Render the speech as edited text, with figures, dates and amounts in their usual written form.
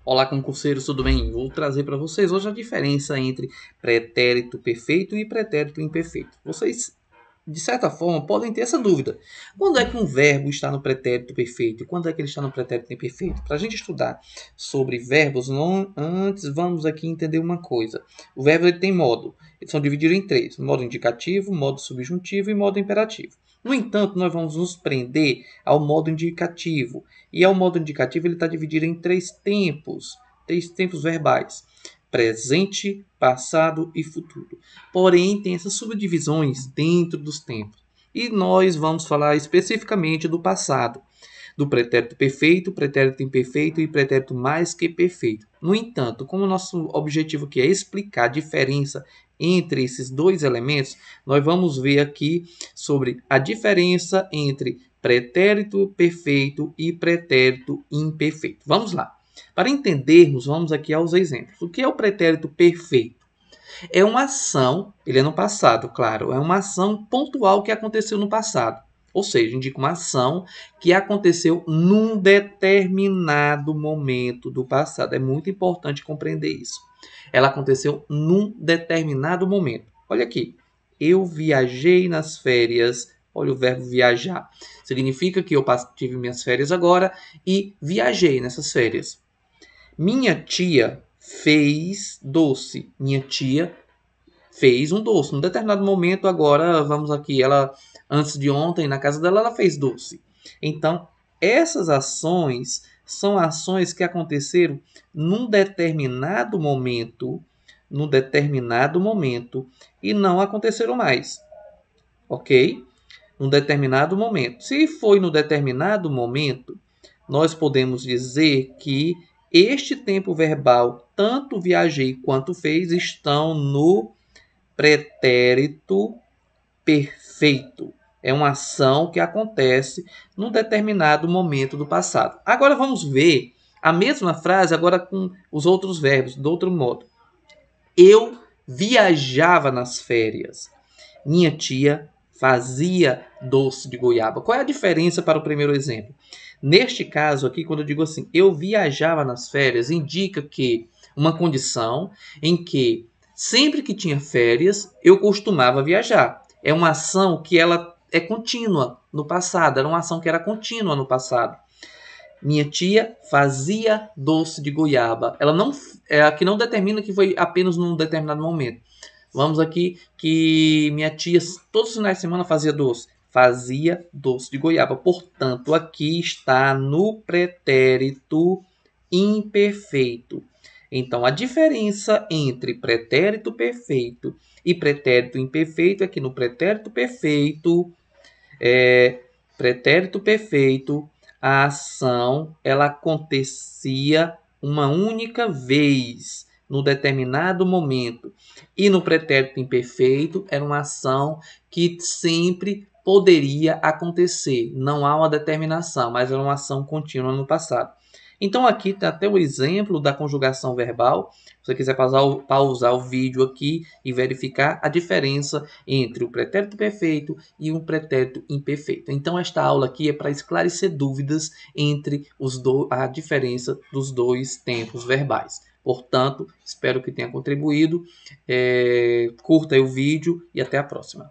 Olá, concurseiros, tudo bem? Vou trazer para vocês hoje a diferença entre pretérito perfeito e pretérito imperfeito. Vocês, de certa forma, podem ter essa dúvida. Quando é que um verbo está no pretérito perfeito e quando é que ele está no pretérito imperfeito? Para a gente estudar sobre verbos, antes vamos aqui entender uma coisa. O verbo ele tem modo. Eles são divididos em três: modo indicativo, modo subjuntivo e modo imperativo. No entanto, nós vamos nos prender ao modo indicativo. E ao modo indicativo ele está dividido em três tempos verbais: presente, passado e futuro. Porém, tem essas subdivisões dentro dos tempos. E nós vamos falar especificamente do passado, do pretérito perfeito, pretérito imperfeito e pretérito mais que perfeito. No entanto, como o nosso objetivo aqui é explicar a diferença entre esses dois elementos, nós vamos ver aqui sobre a diferença entre pretérito perfeito e pretérito imperfeito. Vamos lá. Para entendermos, vamos aqui aos exemplos. O que é o pretérito perfeito? É uma ação, ele é no passado, claro, é uma ação pontual que aconteceu no passado. Ou seja, indica uma ação que aconteceu num determinado momento do passado. É muito importante compreender isso. Ela aconteceu num determinado momento. Olha aqui. Eu viajei nas férias. Olha o verbo viajar. Significa que eu tive minhas férias agora e viajei nessas férias. Minha tia fez doce. Minha tia fez um doce. Num determinado momento, agora, vamos aqui, ela, antes de ontem, na casa dela, ela fez doce. Então, essas ações são ações que aconteceram num determinado momento, e não aconteceram mais. Ok? Num determinado momento. Se foi no determinado momento, nós podemos dizer que este tempo verbal, tanto viajei quanto fez, estão no pretérito perfeito. É uma ação que acontece num determinado momento do passado. Agora vamos ver a mesma frase agora com os outros verbos, do outro modo. Eu viajava nas férias. Minha tia fazia doce de goiaba. Qual é a diferença para o primeiro exemplo? Neste caso aqui, quando eu digo assim, eu viajava nas férias, indica que uma condição em que sempre que tinha férias, eu costumava viajar. É uma ação que ela é contínua no passado, era uma ação que era contínua no passado. Minha tia fazia doce de goiaba. Ela não, aqui não determina que foi apenas num determinado momento. Vamos aqui que minha tia todos os finais de semana fazia doce. Fazia doce de goiaba. Portanto, aqui está no pretérito imperfeito. Então, a diferença entre pretérito perfeito e pretérito imperfeito é que no pretérito perfeito, a ação ela acontecia uma única vez, no determinado momento. E no pretérito imperfeito, era uma ação que sempre poderia acontecer. Não há uma determinação, mas era uma ação contínua no passado. Então aqui está até o exemplo da conjugação verbal. Se você quiser pausar o vídeo aqui e verificar a diferença entre o pretérito perfeito e o pretérito imperfeito. Então esta aula aqui é para esclarecer dúvidas entre a diferença dos dois tempos verbais. Portanto, espero que tenha contribuído. Curta aí o vídeo e até a próxima.